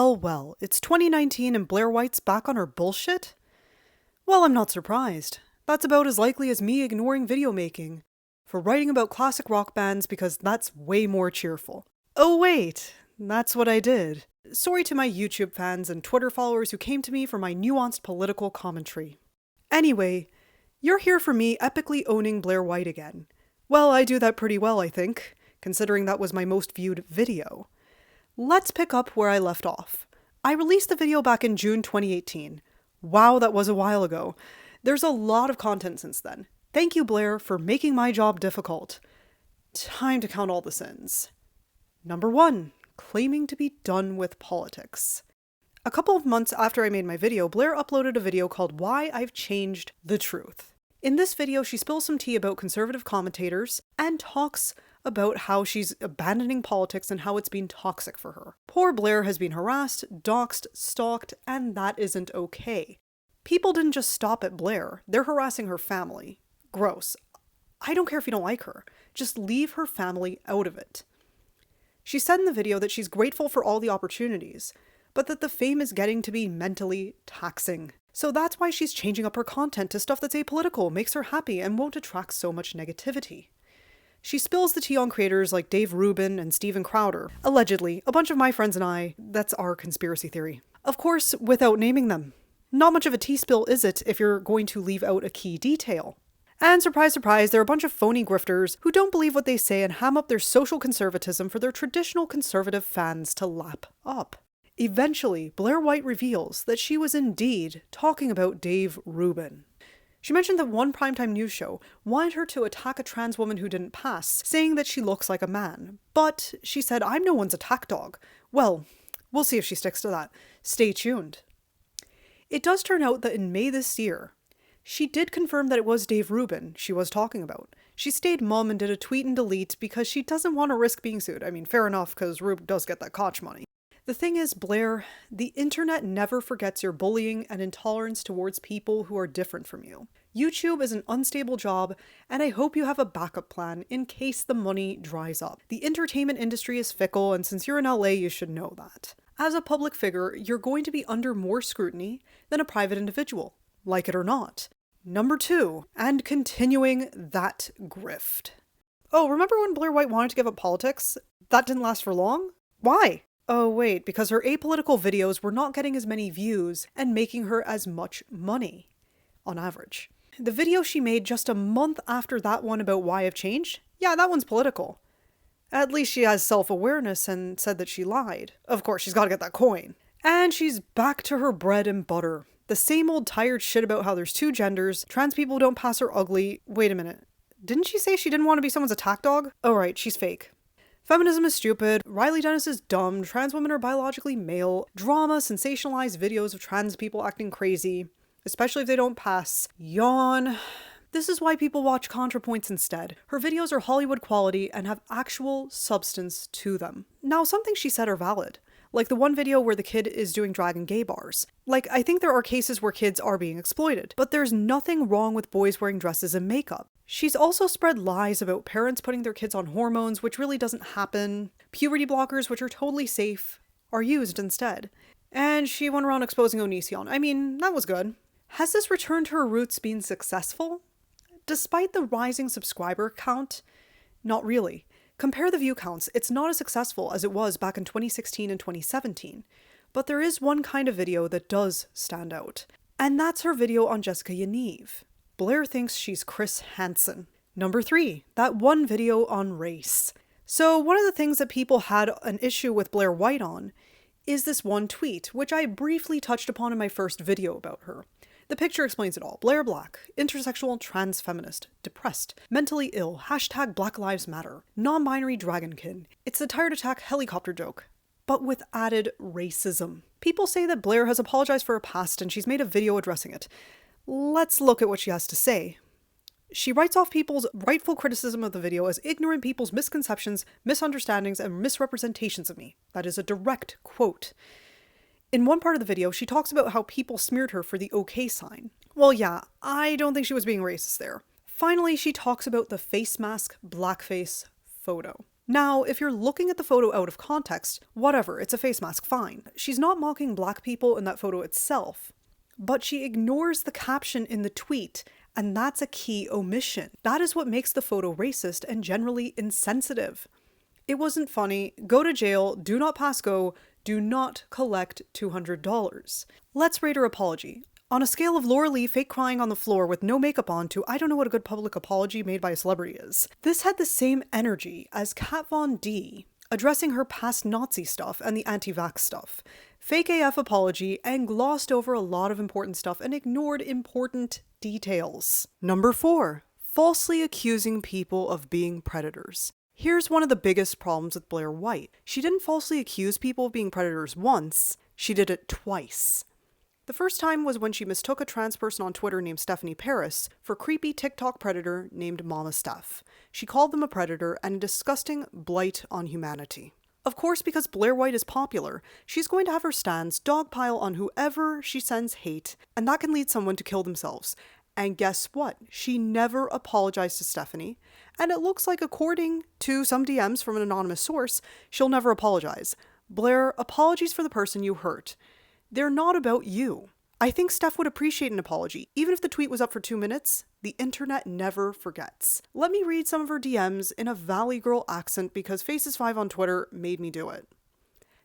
Well, well, it's 2019 and Blaire White's back on her bullshit? Well, I'm not surprised. That's about as likely as me ignoring video making for writing about classic rock bands because that's way more cheerful. Oh wait, that's what I did. Sorry to my YouTube fans and Twitter followers who came to me for my nuanced political commentary. Anyway, you're here for me epically owning Blaire White again. Well, I do that pretty well, I think, considering that was my most viewed video. Let's pick up where I left off. I released the video back in June 2018. Wow, that was a while ago. There's a lot of content since then. Thank you, Blaire, for making my job difficult. Time to count all the sins. Number 1, claiming to be done with politics. A couple of months after I made my video, Blaire uploaded a video called Why I've Changed the Truth. In this video, she spills some tea about conservative commentators and talks about how she's abandoning politics and how it's been toxic for her. Poor Blaire has been harassed, doxxed, stalked, and that isn't okay. People didn't just stop at Blaire, they're harassing her family. Gross. I don't care if you don't like her. Just leave her family out of it. She said in the video that she's grateful for all the opportunities, but that the fame is getting to be mentally taxing. So that's why she's changing up her content to stuff that's apolitical, makes her happy, and won't attract so much negativity. She spills the tea on creators like Dave Rubin and Steven Crowder. Allegedly, a bunch of my friends and I, that's our conspiracy theory. Of course, without naming them. Not much of a tea spill, is it, if you're going to leave out a key detail? And surprise, surprise, they're a bunch of phony grifters who don't believe what they say and ham up their social conservatism for their traditional conservative fans to lap up. Eventually, Blaire White reveals that she was indeed talking about Dave Rubin. She mentioned that one primetime news show wanted her to attack a trans woman who didn't pass, saying that she looks like a man. But she said, I'm no one's attack dog. Well, we'll see if she sticks to that. Stay tuned. It does turn out that in May this year, she did confirm that it was Dave Rubin she was talking about. She stayed mum and did a tweet and delete because she doesn't want to risk being sued. I mean, fair enough, because Rube does get that Koch money. The thing is, Blaire, the internet never forgets your bullying and intolerance towards people who are different from you. YouTube is an unstable job, and I hope you have a backup plan in case the money dries up. The entertainment industry is fickle, and since you're in LA, you should know that. As a public figure, you're going to be under more scrutiny than a private individual, like it or not. Number 2, and continuing that grift. Oh, remember when Blaire White wanted to give up politics? That didn't last for long? Why? Oh wait, because her apolitical videos were not getting as many views and making her as much money, on average. The video she made just a month after that one about why I've changed? Yeah, that one's political. At least she has self-awareness and said that she lied. Of course, she's gotta get that coin. And she's back to her bread and butter. The same old tired shit about how there's 2 genders, trans people don't pass are ugly. Wait a minute. Didn't she say she didn't want to be someone's attack dog? Oh right, she's fake. Feminism is stupid, Riley Dennis is dumb, trans women are biologically male, drama, sensationalized videos of trans people acting crazy, especially if they don't pass. Yawn. This is why people watch ContraPoints instead. Her videos are Hollywood quality and have actual substance to them. Now, some things she said are valid. Like the one video where the kid is doing drag in gay bars. Like, I think there are cases where kids are being exploited, but there's nothing wrong with boys wearing dresses and makeup. She's also spread lies about parents putting their kids on hormones, which really doesn't happen. Puberty blockers, which are totally safe, are used instead. And she went around exposing Onision. I mean, that was good. Has this return to her roots been successful? Despite the rising subscriber count, not really. Compare the view counts, it's not as successful as it was back in 2016 and 2017. But there is one kind of video that does stand out. And that's her video on Jessica Yaniv. Blaire thinks she's Chris Hansen. Number 3, that one video on race. So one of the things that people had an issue with Blaire White on is this one tweet, which I briefly touched upon in my first video about her. The picture explains it all. Blaire Black, intersexual trans feminist, depressed, mentally ill, hashtag Black Lives Matter, non-binary dragonkin. It's the tired attack helicopter joke, but with added racism. People say that Blaire has apologized for her past and she's made a video addressing it. Let's look at what she has to say. She writes off people's rightful criticism of the video as ignorant people's misconceptions, misunderstandings, and misrepresentations of me. That is a direct quote. In one part of the video, she talks about how people smeared her for the OK sign. Well, yeah, I don't think she was being racist there. Finally, she talks about the face mask blackface photo. Now, if you're looking at the photo out of context, whatever, it's a face mask, fine. She's not mocking black people in that photo itself, but she ignores the caption in the tweet, and that's a key omission. That is what makes the photo racist and generally insensitive. It wasn't funny, go to jail, do not pass go, do not collect $200. Let's rate her apology. On a scale of Laura Lee fake crying on the floor with no makeup on to I don't know what a good public apology made by a celebrity is, this had the same energy as Kat Von D addressing her past Nazi stuff and the anti-vax stuff. Fake AF apology and glossed over a lot of important stuff and ignored important details. Number 4. Falsely accusing people of being predators. Here's one of the biggest problems with Blaire White. She didn't falsely accuse people of being predators once, she did it twice. The first time was when she mistook a trans person on Twitter named Stephanie Paris for a creepy TikTok predator named Mama Steph. She called them a predator and a disgusting blight on humanity. Of course, because Blaire White is popular, she's going to have her stans dogpile on whoever she sends hate, and that can lead someone to kill themselves. And guess what? She never apologized to Stephanie, and it looks like, according to some DMs from an anonymous source, she'll never apologize. Blaire, apologies for the person you hurt. They're not about you. I think Steph would appreciate an apology. Even if the tweet was up for 2 minutes, the internet never forgets. Let me read some of her DMs in a Valley Girl accent because Faces5 on Twitter made me do it.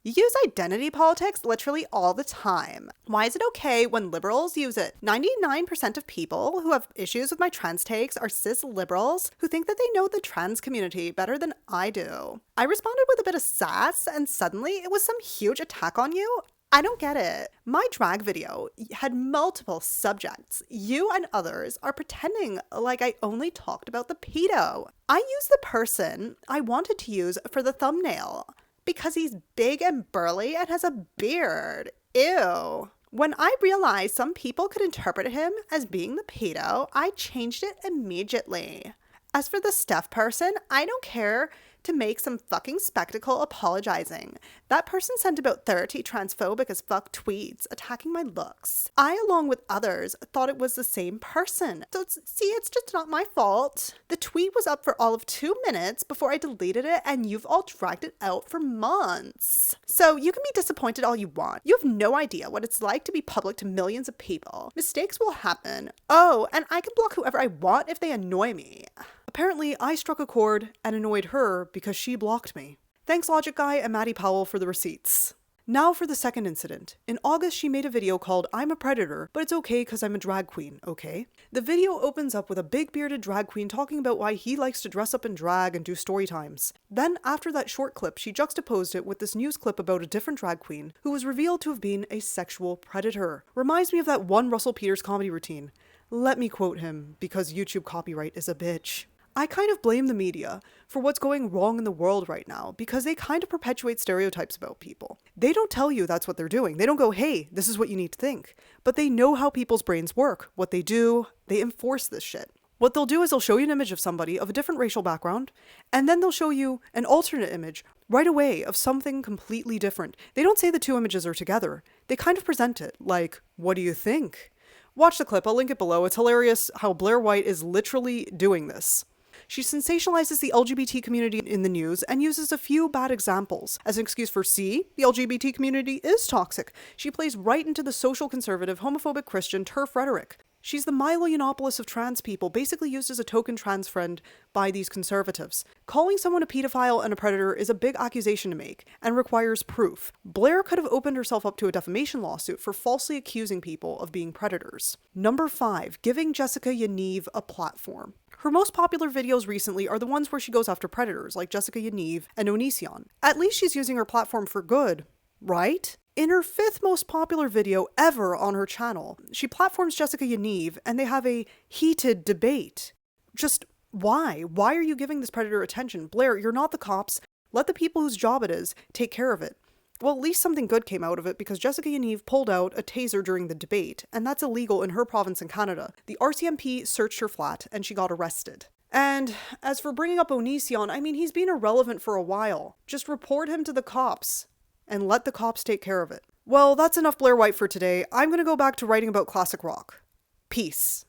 You use identity politics literally all the time. Why is it okay when liberals use it? 99% of people who have issues with my trans takes are cis liberals who think that they know the trans community better than I do. I responded with a bit of sass and suddenly it was some huge attack on you. I don't get it. My drag video had multiple subjects. You and others are pretending like I only talked about the pedo. I used the person I wanted to use for the thumbnail because he's big and burly and has a beard. Ew. When I realized some people could interpret him as being the pedo, I changed it immediately. As for the Steph person, I don't care to make some fucking spectacle apologizing. That person sent about 30 transphobic as fuck tweets attacking my looks. I, along with others, thought it was the same person. So it's just not my fault. The tweet was up for all of 2 minutes before I deleted it, and you've all dragged it out for months. So you can be disappointed all you want. You have no idea what it's like to be public to millions of people. Mistakes will happen. Oh, and I can block whoever I want if they annoy me. Apparently, I struck a chord and annoyed her because she blocked me. Thanks Logic Guy and Maddie Powell for the receipts. Now for the second incident. In August, she made a video called I'm a Predator, but it's okay because I'm a drag queen, okay? The video opens up with a big bearded drag queen talking about why he likes to dress up in drag and do story times. Then, after that short clip, she juxtaposed it with this news clip about a different drag queen who was revealed to have been a sexual predator. Reminds me of that one Russell Peters comedy routine. Let me quote him, because YouTube copyright is a bitch. I kind of blame the media for what's going wrong in the world right now because they kind of perpetuate stereotypes about people. They don't tell you that's what they're doing. They don't go, hey, this is what you need to think. But they know how people's brains work. What they do, they enforce this shit. What they'll do is they'll show you an image of somebody of a different racial background, and then they'll show you an alternate image right away of something completely different. They don't say the two images are together. They kind of present it like, what do you think? Watch the clip, I'll link it below. It's hilarious how Blaire White is literally doing this. She sensationalizes the LGBT community in the news and uses a few bad examples as an excuse for, see, the LGBT community is toxic. She plays right into the social conservative, homophobic Christian turf rhetoric. She's the Milo Yiannopoulos of trans people, basically used as a token trans friend by these conservatives. Calling someone a pedophile and a predator is a big accusation to make and requires proof. Blaire could have opened herself up to a defamation lawsuit for falsely accusing people of being predators. Number 5, giving Jessica Yaniv a platform. Her most popular videos recently are the ones where she goes after predators like Jessica Yaniv and Onision. At least she's using her platform for good, right? In her 5th most popular video ever on her channel, she platforms Jessica Yaniv and they have a heated debate. Just why? Why are you giving this predator attention? Blaire, you're not the cops. Let the people whose job it is take care of it. Well, at least something good came out of it because Jessica Yaniv pulled out a taser during the debate, and that's illegal in her province in Canada. The RCMP searched her flat and she got arrested. And as for bringing up Onision, I mean, he's been irrelevant for a while. Just report him to the cops and let the cops take care of it. Well, that's enough Blaire White for today. I'm going to go back to writing about classic rock. Peace.